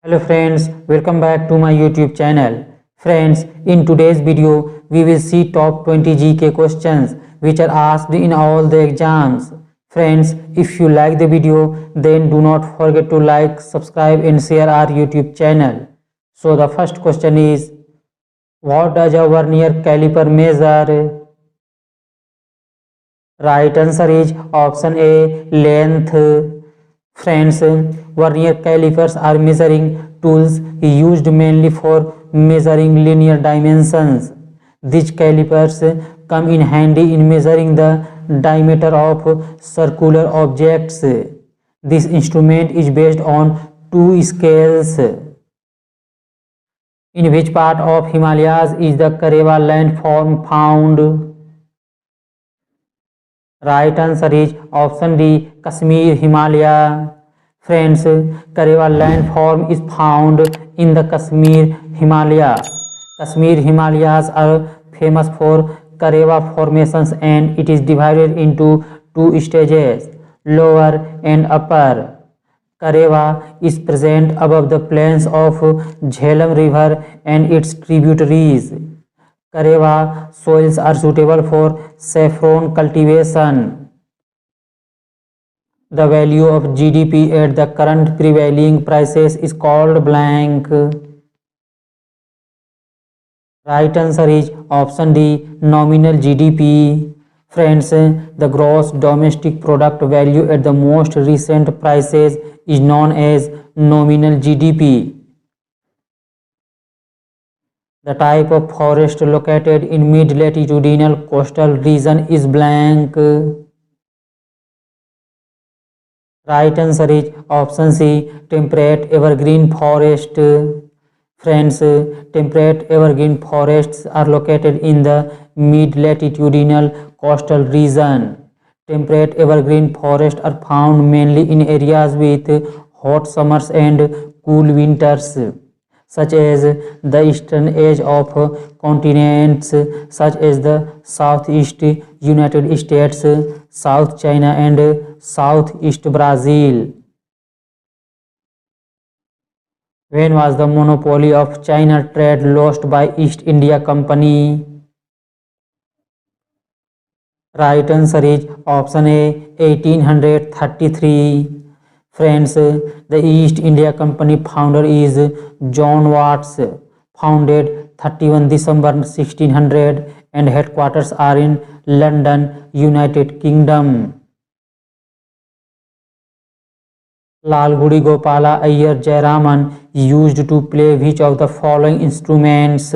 Hello friends, welcome back to my YouTube channel. Friends, in today's video, we will see top 20 GK questions which are asked in all the exams. Friends, if you like the video, then do not forget to like, subscribe and share our YouTube channel. So the first question is, what does a vernier caliper measure? Right answer is option A, length. Friends, vernier calipers are measuring tools used mainly for measuring linear dimensions. These calipers come in handy in measuring the diameter of circular objects. This instrument is based on two scales. In which part of Himalayas is the Karewa landform found? Right answer is option D, Kashmir, Himalaya. Friends, Karewa landform is found in the Kashmir, Himalaya. Kashmir Himalayas are famous for Karewa formations and it is divided into two stages, lower and upper. Karewa is present above the plains of Jhelum River and its tributaries. Karewa soils are suitable for saffron cultivation. The value of GDP at the current prevailing prices is called blank. Right answer is option D, nominal GDP. Friends, the gross domestic product value at the most recent prices is known as nominal GDP. The type of forest located in mid-latitudinal coastal region is blank. Right answer is option C, temperate evergreen forest. Friends, temperate evergreen forests are located in the mid-latitudinal coastal region. Temperate evergreen forests are found mainly in areas with hot summers and cool winters, such as the eastern edge of continents such as the Southeast United States, South China and Southeast Brazil. When was the monopoly of China trade lost by East India Company? Right answer is option A, 1833. Friends, the East India Company founder is John Watts, founded 31 December 1600 and headquarters are in London, United Kingdom. Lalgudi Gopala Iyer Jayaraman used to play which of the following instruments?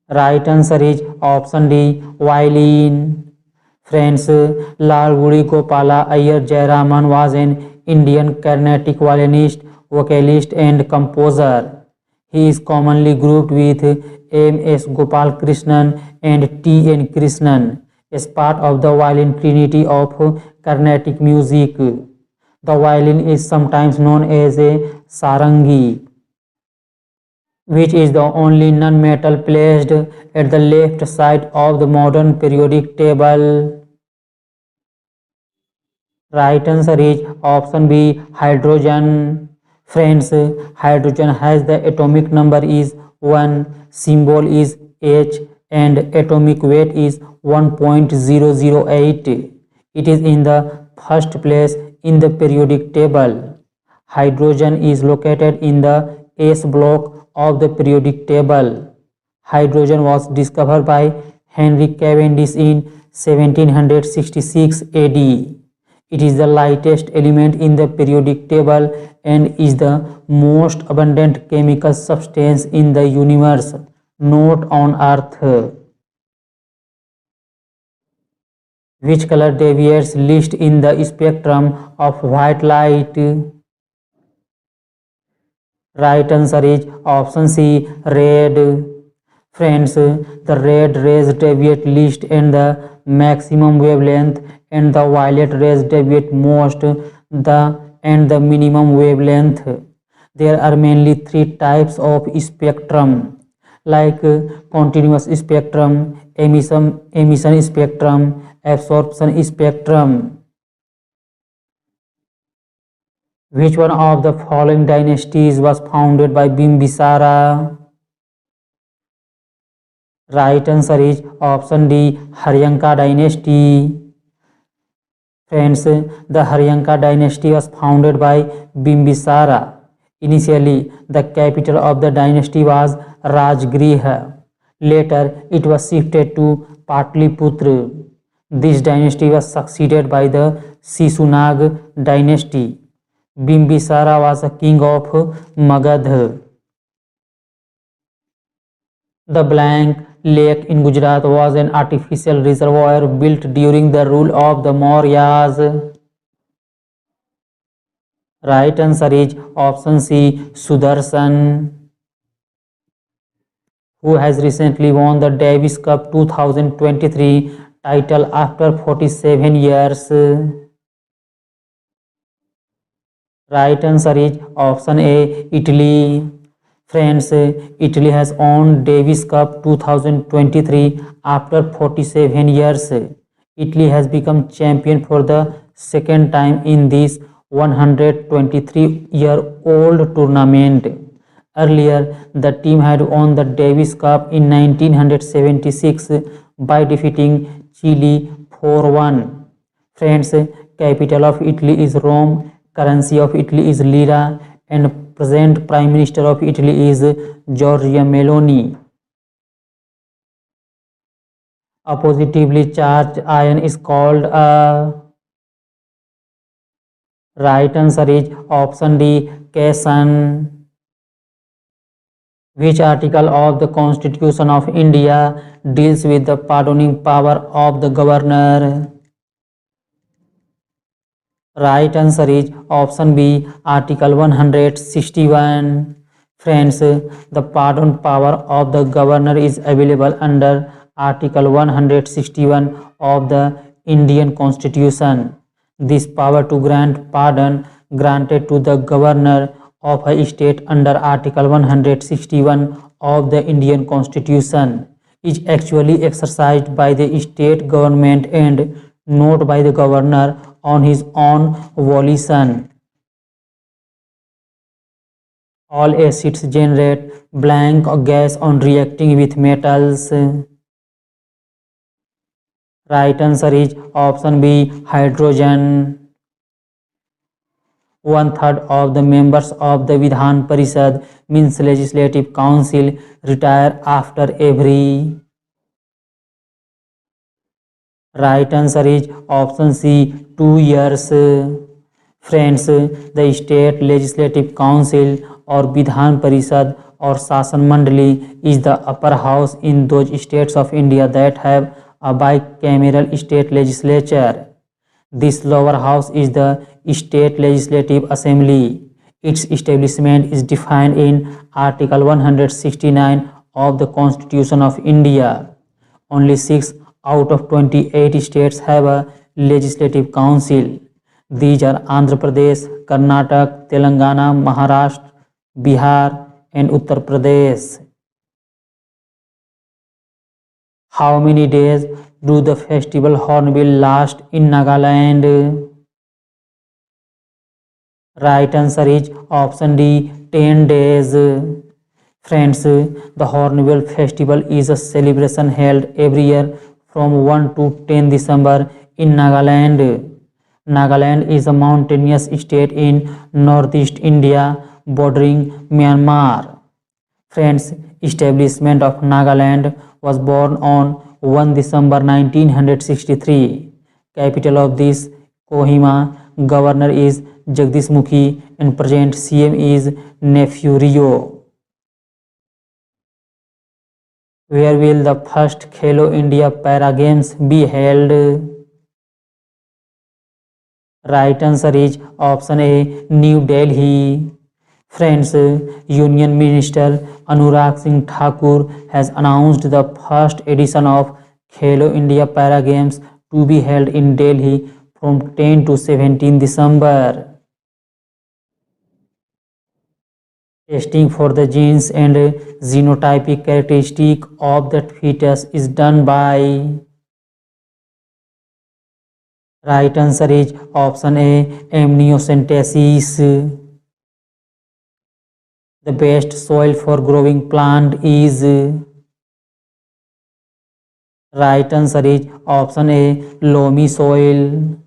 Right answer is option D, violin. Friends, Lalgudi Gopala Iyer Jayaraman was an Indian Carnatic violinist, vocalist and composer. He is commonly grouped with M.S. Gopal Krishnan and T.N. Krishnan as part of the violin trinity of Carnatic music. The violin is sometimes known as a sarangi, which is the only non-metal placed at the left side of the modern periodic table. Right answer is option B, hydrogen. Friends, hydrogen has the atomic number is 1, symbol is H and atomic weight is 1.008. It is in the first place in the periodic table. Hydrogen is located in the S block of the periodic table. Hydrogen was discovered by Henry Cavendish in 1766 AD. It is the lightest element in the periodic table and is the most abundant chemical substance in the universe, not on Earth. Which color deviates least in the spectrum of white light? Right answer is option C, red. Friends, the red rays deviate least and the maximum wavelength and the violet rays deviate most and the minimum wavelength. There are mainly three types of spectrum like continuous spectrum, emission spectrum, absorption spectrum. Which one of the following dynasties was founded by Bimbisara? Right answer is option D, Haryanka dynasty. Friends, the Haryanka dynasty was founded by Bimbisara. Initially, the capital of the dynasty was Rajgriha. Later, it was shifted to Patliputra. This dynasty was succeeded by the Shishunag dynasty. Bimbisara was a king of Magadha. The blank lake in Gujarat was an artificial reservoir built during the rule of the Mauryas. Right answer is option C, Sudarshan, who has recently won the Davis Cup 2023 title after 47 years. Right answer is option A, Italy. Friends, Italy has won Davis Cup 2023 after 47 years. Italy has become champion for the second time in this 123-year-old tournament. Earlier, the team had won the Davis Cup in 1976 by defeating Chile 4-1. Friends, capital of Italy is Rome, currency of Italy is lira, and present Prime Minister of Italy is Giorgia Meloni. A positively charged ion is called a. Right answer is option D, cation. Which article of the Constitution of India deals with the pardoning power of the governor? Right answer is option B, Article 161. Friends, the pardon power of the governor is available under Article 161 of the Indian Constitution. This power to grant pardon granted to the governor of a state under Article 161 of the Indian Constitution is actually exercised by the state government and not by the governor on his own volition. All acids generate blank gas on reacting with metals. Right answer is option B, hydrogen. One third of the members of the Vidhan Parishad means Legislative Council retire after every. Right answer is option C, 2 years. Friends, the state legislative council or Vidhan Parishad or Shasan Mandali is the upper house in those states of India that have a bicameral state legislature. This lower house is the state legislative assembly. Its establishment is defined in Article 169 of the Constitution of India. Only 6 out of 28 states have a legislative council. These are Andhra Pradesh, Karnataka, Telangana, Maharashtra, Bihar, and Uttar Pradesh. How many days do the festival Hornbill last in Nagaland? Right answer is option D, 10 days. Friends, the Hornbill Festival is a celebration held every year from 1 to 10 December in Nagaland. Nagaland is a mountainous state in northeast India bordering Myanmar. Friends, establishment of Nagaland was born on 1 December 1963. Capital of this Kohima. Governor is Jagdish Mukhi and present CM is Nephew Rio. Where will the first Khelo India Para Games be held? Right answer is option A, New Delhi. Friends, Union Minister Anurag Singh Thakur has announced the first edition of Khelo India Para Games to be held in Delhi from 10 to 17 December. Testing for the genes and genotypic characteristic of the fetus is done by. Right answer is option A, amniocentesis. The best soil for growing plant is. Right answer is option A, loamy soil.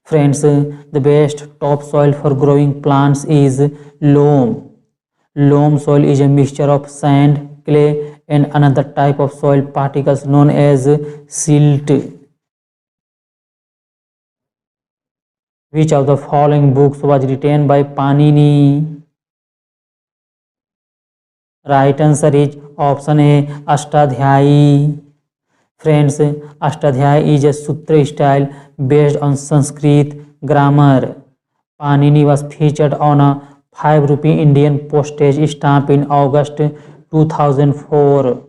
Friends, the best topsoil for growing plants is loam. Loam soil is a mixture of sand, clay, and another type of soil particles known as silt. Which of the following books was written by Panini? Right answer is option A, Ashtadhyayi. Friends, Ashtadhyayi is a sutra style based on Sanskrit grammar. Panini was featured on a ₹5 Indian postage stamp in August 2004.